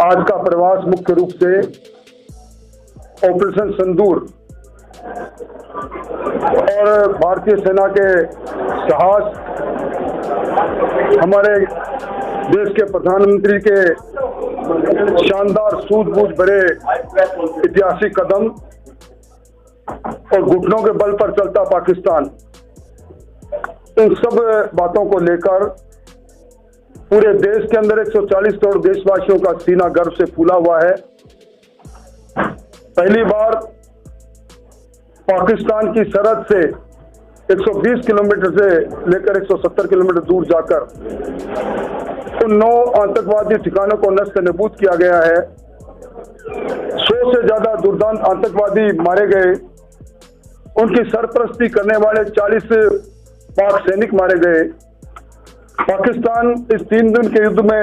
आज का प्रवास मुख्य रूप से ऑपरेशन सिंदूर और भारतीय सेना के साहस, हमारे देश के प्रधानमंत्री के शानदार सूझबूझ भरे ऐतिहासिक कदम और घुटनों के बल पर चलता पाकिस्तान, इन सब बातों को लेकर पूरे देश के अंदर 140 करोड़ देशवासियों का सीना गर्व से फूला हुआ है। पहली बार पाकिस्तान की सरहद से 120 किलोमीटर से लेकर 170 किलोमीटर दूर जाकर उन 9 आतंकवादी ठिकानों को नष्ट नबूद किया गया है। 100 से ज्यादा दुर्दांत आतंकवादी मारे गए। उनकी सरपरस्ती करने वाले 40 पाक सैनिक मारे गए। पाकिस्तान इस 3 दिन के युद्ध में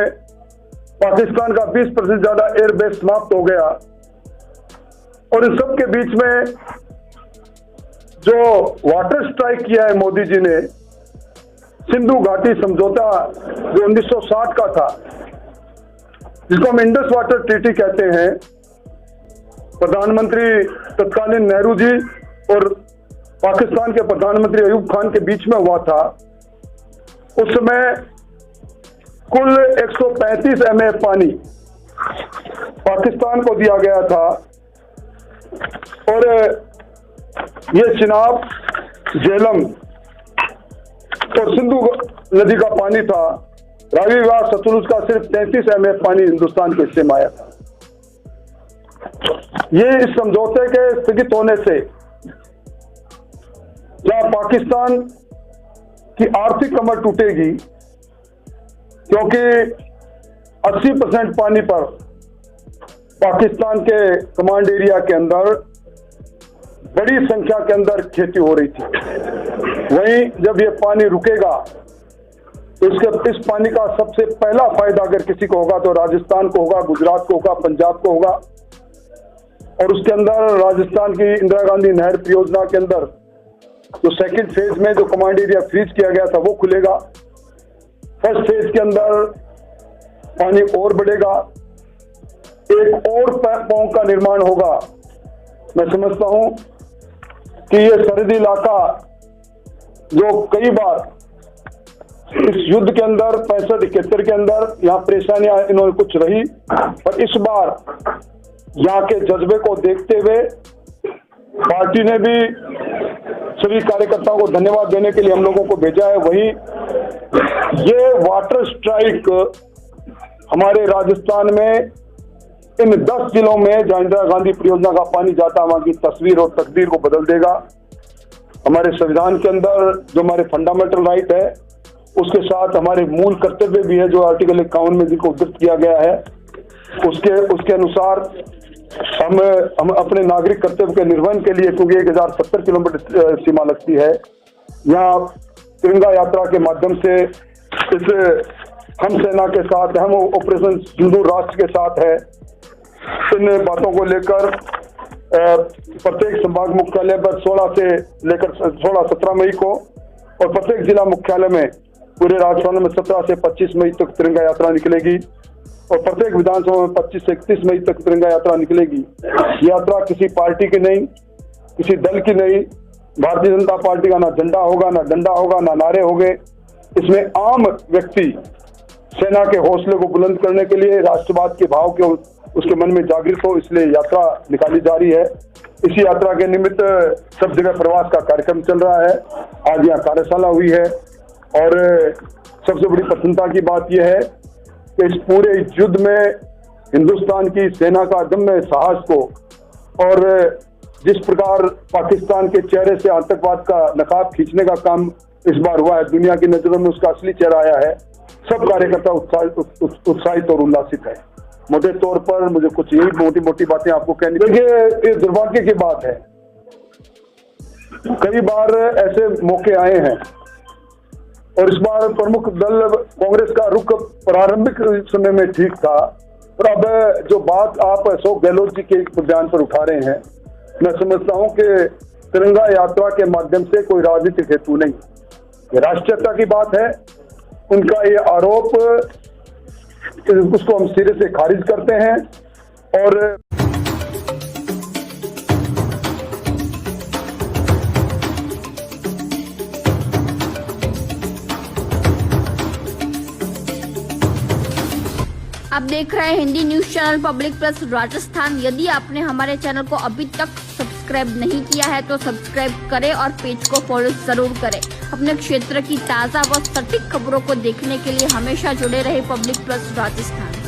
पाकिस्तान का 20% ज्यादा एयरबेस समाप्त हो गया। और इन सब के बीच में जो वाटर स्ट्राइक किया है मोदी जी ने, सिंधु घाटी समझौता जो 1960 का था, जिसको हम इंडस वाटर ट्रीटी कहते हैं, प्रधानमंत्री तत्कालीन नेहरू जी और पाकिस्तान के प्रधानमंत्री अयूब खान के बीच में हुआ था। उस समय कुल 135 MA पानी पाकिस्तान को दिया गया था और ये चिनाब, झेलम और सिंधु नदी का पानी था। रावी व सतलुज का सिर्फ 33 MA पानी हिंदुस्तान के हिस्से में आया था। ये इस समझौते के स्थगित होने से जहां पाकिस्तान की आर्थिक कमर टूटेगी, क्योंकि 80% पानी पर पाकिस्तान के कमांड एरिया के अंदर बड़ी संख्या के अंदर खेती हो रही थी। वहीं जब ये पानी रुकेगा तो इस पानी का सबसे पहला फायदा अगर किसी को होगा तो राजस्थान को होगा, गुजरात को होगा, पंजाब को होगा। और उसके अंदर राजस्थान की इंदिरा गांधी नहर परियोजना के अंदर जो सेकंड फेज में जो कमांड एरिया फ्रीज किया गया था वो खुलेगा। फर्स्ट फेज के अंदर पानी और बढ़ेगा, एक और पोंग का निर्माण होगा। मैं समझता हूं कि ये सरहदी इलाका जो कई बार इस युद्ध के अंदर 65-71 के अंदर यहाँ परेशानियां इन्होंने कुछ रही, पर इस बार यहाँ के जज्बे को देखते हुए पार्टी ने भी सभी कार्यकर्ताओं को धन्यवाद देने के लिए हम लोगों को भेजा है। वहीं ये वाटर स्ट्राइक हमारे राजस्थान में इन 10 जिलों में जहां इंदिरा गांधी परियोजना का पानी जाता है वहां की तस्वीर और तकदीर को बदल देगा। हमारे संविधान के अंदर जो हमारे फंडामेंटल राइट है उसके साथ हमारे मूल कर्तव्य भी है जो आर्टिकल 51 में जिनको उद्धृत किया गया है, उसके अनुसार हम अपने नागरिक कर्तव्य के निर्वहन के लिए, क्योंकि 1070 किलोमीटर सीमा लगती है, यहाँ तिरंगा यात्रा के माध्यम से इस हम सेना के साथ, हम ऑपरेशन सिंदूर राष्ट्र के साथ है। इन बातों को लेकर प्रत्येक संभाग मुख्यालय पर 16-17 मई को और प्रत्येक जिला मुख्यालय में पूरे राजस्थान में 17 से 25 मई तक तिरंगा यात्रा निकलेगी और प्रत्येक विधानसभा में 25 से 31 मई तक तिरंगा यात्रा निकलेगी। यात्रा किसी पार्टी की नहीं, किसी दल की नहीं, भारतीय जनता पार्टी का ना झंडा होगा, ना डंडा होगा, ना नारे होंगे। इसमें आम व्यक्ति सेना के हौसले को बुलंद करने के लिए, राष्ट्रवाद के भाव के उसके मन में जागृत हो, इसलिए यात्रा निकाली जा रही है। इसी यात्रा के निमित्त सब जगह प्रवास का कार्यक्रम चल रहा है। आज यहाँ कार्यशाला हुई है और सबसे बड़ी प्रसन्नता की बात यह है कि इस पूरे युद्ध में हिंदुस्तान की सेना का अदम्य साहस को और जिस प्रकार पाकिस्तान के चेहरे से आतंकवाद का नकाब खींचने का काम इस बार हुआ है, दुनिया की नजरों में उसका असली चेहरा आया है। सब कार्यकर्ता उत्साहित और उल्लासित है। मोटे तौर पर मुझे कुछ यही मोटी मोटी बातें आपको कहनी। देखिए, ये दुर्भाग्य की बात है, कई बार ऐसे मौके आए हैं और इस बार प्रमुख दल कांग्रेस का रुख प्रारंभिक समय में ठीक था, पर अब जो बात आप अशोक गहलोत जी के बयान पर उठा रहे हैं, मैं समझता हूं कि तिरंगा यात्रा के माध्यम से कोई राजनीतिक हेतु नहीं, ये राष्ट्रीयता की बात है। उनका ये आरोप उसको हम सिरे से खारिज करते हैं। और आप देख रहे हैं Hindi news channel public plus Rajasthan. यदि आपने हमारे चैनल को अभी तक सब्सक्राइब नहीं किया है तो सब्सक्राइब करें और पेज को फॉलो जरूर करें। अपने क्षेत्र की ताज़ा व सटीक खबरों को देखने के लिए हमेशा जुड़े रहे पब्लिक प्लस राजस्थान।